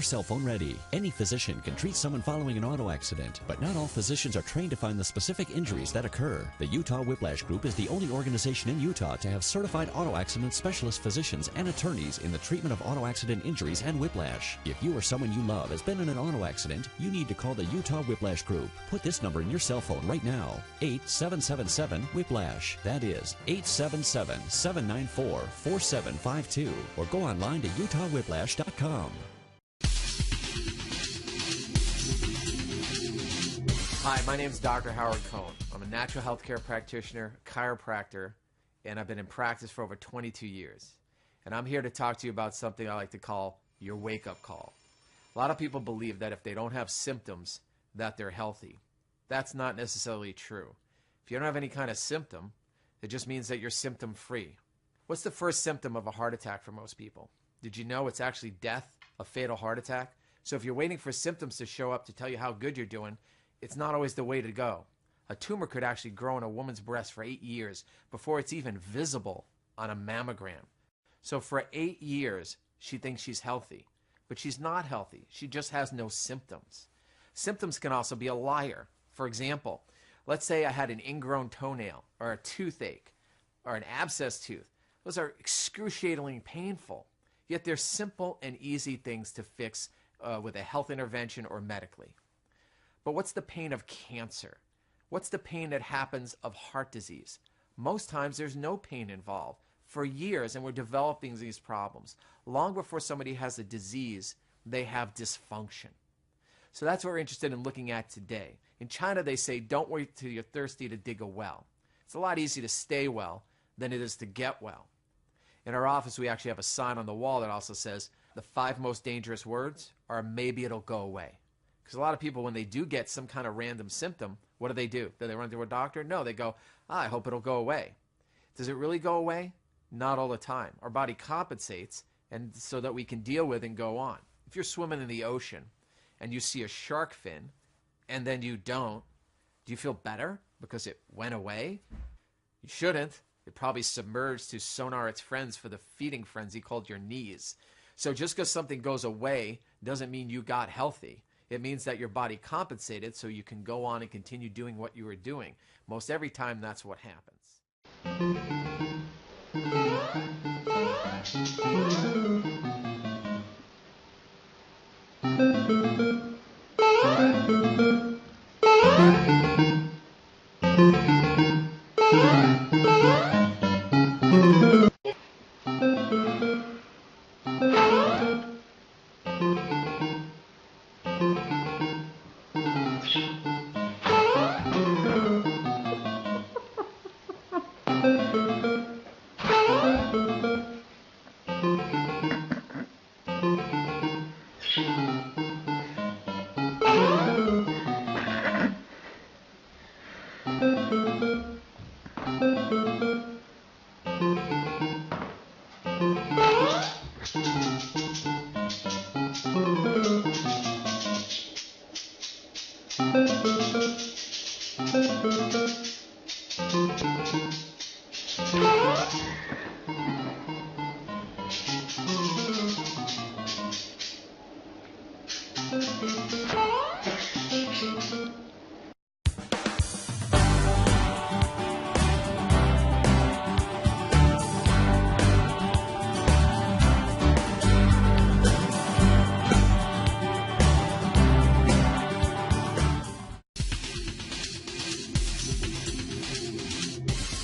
your cell phone ready. Any physician can treat someone following an auto accident, but not all physicians are trained to find the specific injuries that occur. The Utah Whiplash Group is the only organization in Utah to have certified auto accident specialist physicians and attorneys in the treatment of auto accident injuries and whiplash. If you or someone you love has been in an auto accident, you need to call the Utah Whiplash Group. Put this number in your cell phone right now, 8777-WHIPLASH. That is 877-794-4752, or go online to utahwhiplash.com. Hi, my name is Dr. Howard Cohen. I'm a natural health care practitioner, chiropractor, and I've been in practice for over 22 years. And I'm here to talk to you about something I like to call your wake-up call. A lot of people believe that if they don't have symptoms, that they're healthy. That's not necessarily true. If you don't have any kind of symptom, it just means that you're symptom-free. What's the first symptom of a heart attack for most people? Did you know it's actually death, a fatal heart attack? So if you're waiting for symptoms to show up to tell you how good you're doing, it's not always the way to go. A tumor could actually grow in a woman's breast for 8 years before it's even visible on a mammogram. So for 8 years, she thinks she's healthy, but she's not healthy. She just has no symptoms. Symptoms can also be a liar. For example, let's say I had an ingrown toenail or a toothache or an abscess tooth. Those are excruciatingly painful, yet they're simple and easy things to fix with a health intervention or medically. But what's the pain of cancer? What's the pain that happens of heart disease? Most times there's no pain involved. For years, and we're developing these problems. Long before somebody has a disease, they have dysfunction. So that's what we're interested in looking at today. In China, they say, don't wait till you're thirsty to dig a well. It's a lot easier to stay well than it is to get well. In our office, we actually have a sign on the wall that also says, the 5 most dangerous words are maybe it'll go away. Because a lot of people, when they do get some kind of random symptom, what do? Do they run to a doctor? No, they go, I hope it'll go away. Does it really go away? Not all the time. Our body compensates and so that we can deal with and go on. If you're swimming in the ocean and you see a shark fin and then you don't, do you feel better because it went away? You shouldn't. It probably submerged to sonar its friends for the feeding frenzy called your knees. So just because something goes away doesn't mean you got healthy. It means that your body compensated so you can go on and continue doing what you were doing. Most every time, that's what happens.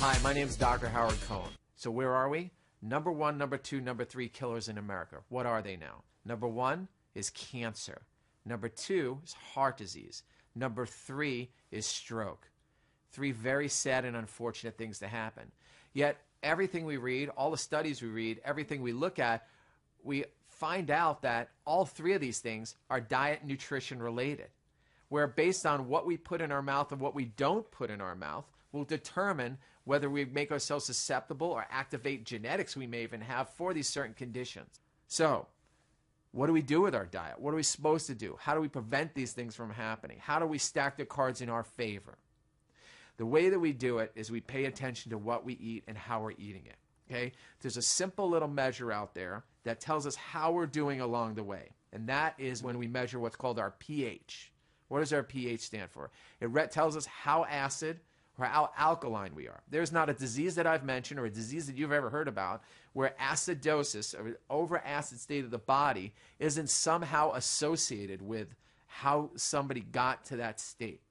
Hi, my name is Dr. Howard Cohen. So where are we? Number 1, number 2, number 3 killers in America. What are they now? Number 1 is cancer. Number 2 is heart disease. Number 3 is stroke. 3 very sad and unfortunate things to happen. Yet everything we read, all the studies we read, everything we look at, we find out that all 3 of these things are diet and nutrition related. Where based on what we put in our mouth and what we don't put in our mouth will determine whether we make ourselves susceptible or activate genetics we may even have for these certain conditions. So, what do we do with our diet? What are we supposed to do? How do we prevent these things from happening? How do we stack the cards in our favor? The way that we do it is we pay attention to what we eat and how we're eating it. Okay? There's a simple little measure out there that tells us how we're doing along the way. And that is when we measure what's called our pH. What does our pH stand for? It tells us how acid or how alkaline we are. There's not a disease that I've mentioned or a disease that you've ever heard about where acidosis, or over-acid state of the body, isn't somehow associated with how somebody got to that state.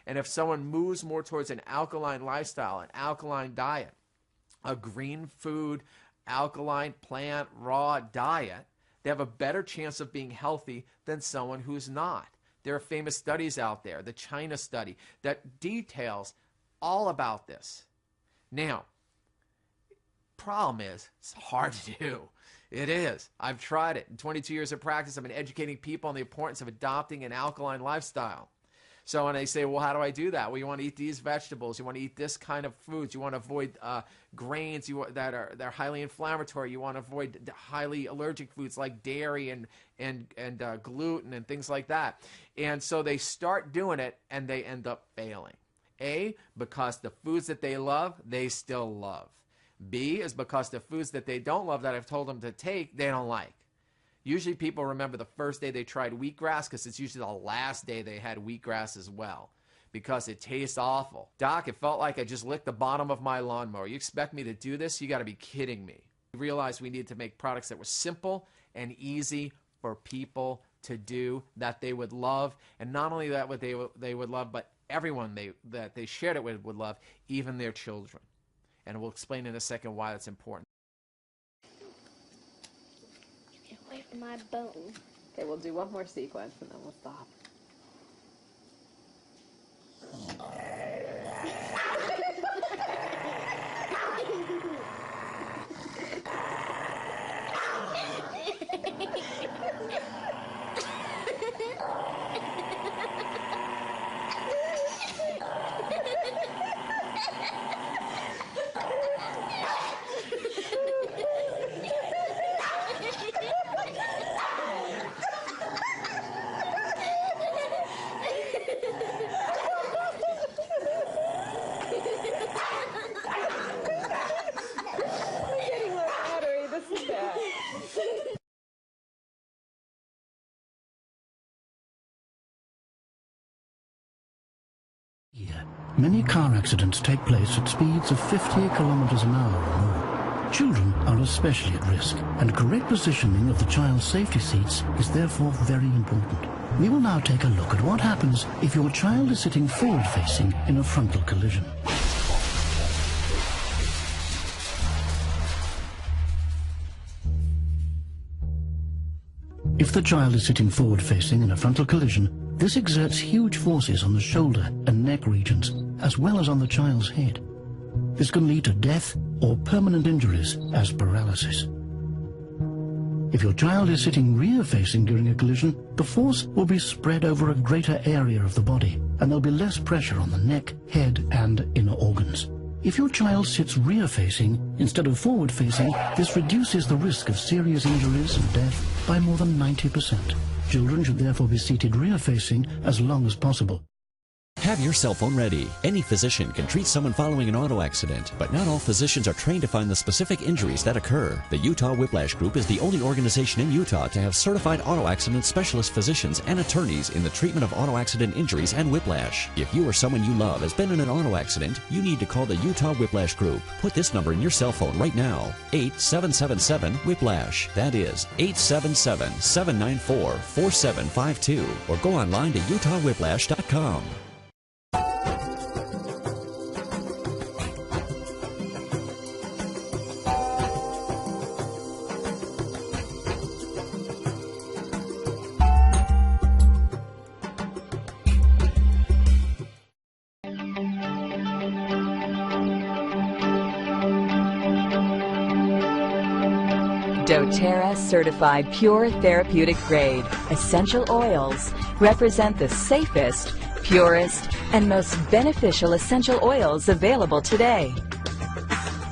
And if someone moves more towards an alkaline lifestyle, an alkaline diet, a green food, alkaline plant, raw diet, they have a better chance of being healthy than someone who's not. There are famous studies out there, the China study, that details all about this. Now, problem is, it's hard to do. It is. I've tried it. In 22 years of practice, I've been educating people on the importance of adopting an alkaline lifestyle. So when they say, well, how do I do that? Well, you want to eat these vegetables. You want to eat this kind of foods. You want to avoid grains that are highly inflammatory. You want to avoid highly allergic foods like dairy and gluten and things like that. And so they start doing it, and they end up failing. A, because the foods that they love, they still love. B, is because the foods that they don't love that I've told them to take, they don't like. Usually people remember the first day they tried wheatgrass because it's usually the last day they had wheatgrass as well, because it tastes awful. Doc, it felt like I just licked the bottom of my lawnmower. You expect me to do this? You got to be kidding me. We realized we needed to make products that were simple and easy for people to do, that they would love, and not only that what they would love, but everyone that they shared it with would love, even their children. And we'll explain in a second why that's important. Get away from my bone. Okay, we'll do one more sequence and then we'll stop. Many car accidents take place at speeds of 50 kilometers an hour or more. Children are especially at risk, and correct positioning of the child's safety seats is therefore very important. We will now take a look at what happens if your child is sitting forward-facing in a frontal collision. If the child is sitting forward-facing in a frontal collision, this exerts huge forces on the shoulder and neck regions, as well as on the child's head. This can lead to death or permanent injuries as paralysis. If your child is sitting rear-facing during a collision, the force will be spread over a greater area of the body, and there'll be less pressure on the neck, head, and inner organs. If your child sits rear-facing instead of forward-facing, this reduces the risk of serious injuries and death by more than 90%. Children should therefore be seated rear-facing as long as possible. Have your cell phone ready. Any physician can treat someone following an auto accident, but not all physicians are trained to find the specific injuries that occur. The Utah Whiplash Group is the only organization in Utah to have certified auto accident specialist physicians and attorneys in the treatment of auto accident injuries and whiplash. If you or someone you love has been in an auto accident, you need to call the Utah Whiplash Group. Put this number in your cell phone right now, 8777-WHIPLASH. That is 877-794-4752, or go online to utahwhiplash.com. doTERRA certified pure therapeutic grade essential oils represent the safest, purest, and most beneficial essential oils available today.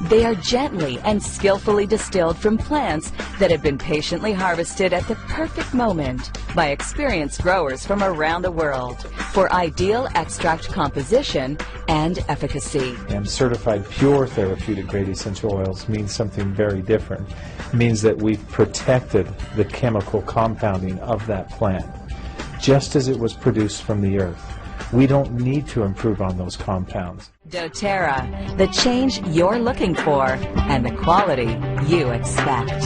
They are gently and skillfully distilled from plants that have been patiently harvested at the perfect moment by experienced growers from around the world for ideal extract composition and efficacy. And certified pure therapeutic grade essential oils means something very different. It means that we've protected the chemical compounding of that plant, just as it was produced from the earth. We don't need to improve on those compounds. doTERRA, the change you're looking for and the quality you expect.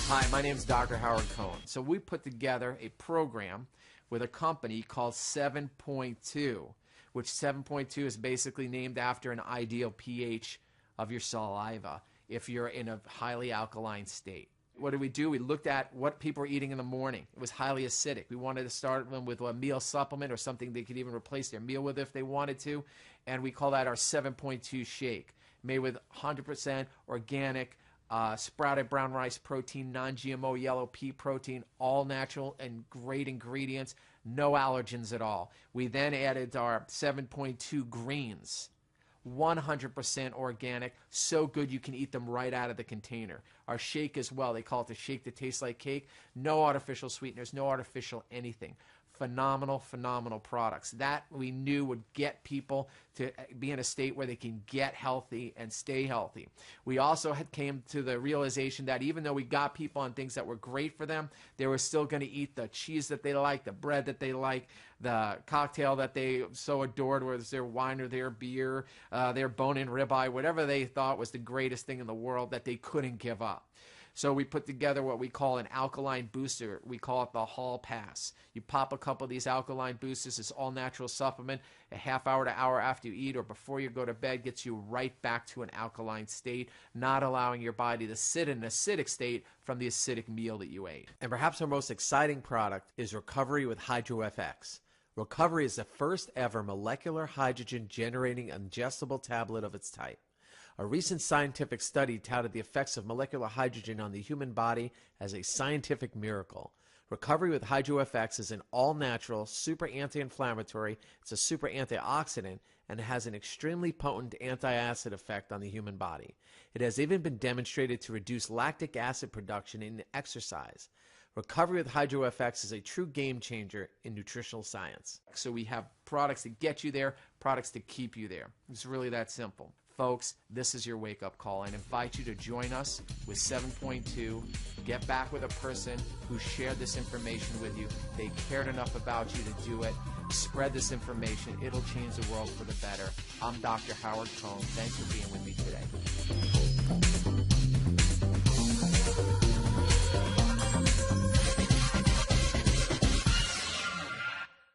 Hi, my name is Dr. Howard Cohen. So we put together a program with a company called 7.2, which 7.2 is basically named after an ideal pH of your saliva if you're in a highly alkaline state. What did we do? We looked at what people were eating in the morning. It was highly acidic. We wanted to start them with a meal supplement or something they could even replace their meal with if they wanted to, and we call that our 7.2 shake, made with 100% organic sprouted brown rice protein, non-GMO yellow pea protein, all natural and great ingredients, no allergens at all. We then added our 7.2 greens, 100% organic, so good you can eat them right out of the container. Our shake as well, they call it the shake that tastes like cake. No artificial sweeteners, no artificial anything. Phenomenal, phenomenal products. That we knew would get people to be in a state where they can get healthy and stay healthy. We also came to the realization that even though we got people on things that were great for them, they were still going to eat the cheese that they like, the bread that they like, the cocktail that they so adored, whether it's their wine or their beer, their bone-in ribeye, whatever they thought was the greatest thing in the world that they couldn't give up. So we put together what we call an alkaline booster. We call it the Hall Pass. You pop a couple of these alkaline boosters. It's all natural supplement. A half hour to hour after you eat or before you go to bed gets you right back to an alkaline state, not allowing your body to sit in an acidic state from the acidic meal that you ate. And perhaps our most exciting product is Recovery with HydroFX. Recovery is the first ever molecular hydrogen generating ingestible tablet of its type. A recent scientific study touted the effects of molecular hydrogen on the human body as a scientific miracle. Recovery with HydroFX is an all-natural, super anti-inflammatory, it's a super antioxidant, and it has an extremely potent anti-acid effect on the human body. It has even been demonstrated to reduce lactic acid production in exercise. Recovery with HydroFX is a true game changer in nutritional science. So we have products to get you there, products to keep you there. It's really that simple. Folks, this is your wake-up call. I invite you to join us with 7.2. Get back with a person who shared this information with you. They cared enough about you to do it. Spread this information. It'll change the world for the better. I'm Dr. Howard Cohen. Thanks for being with me today.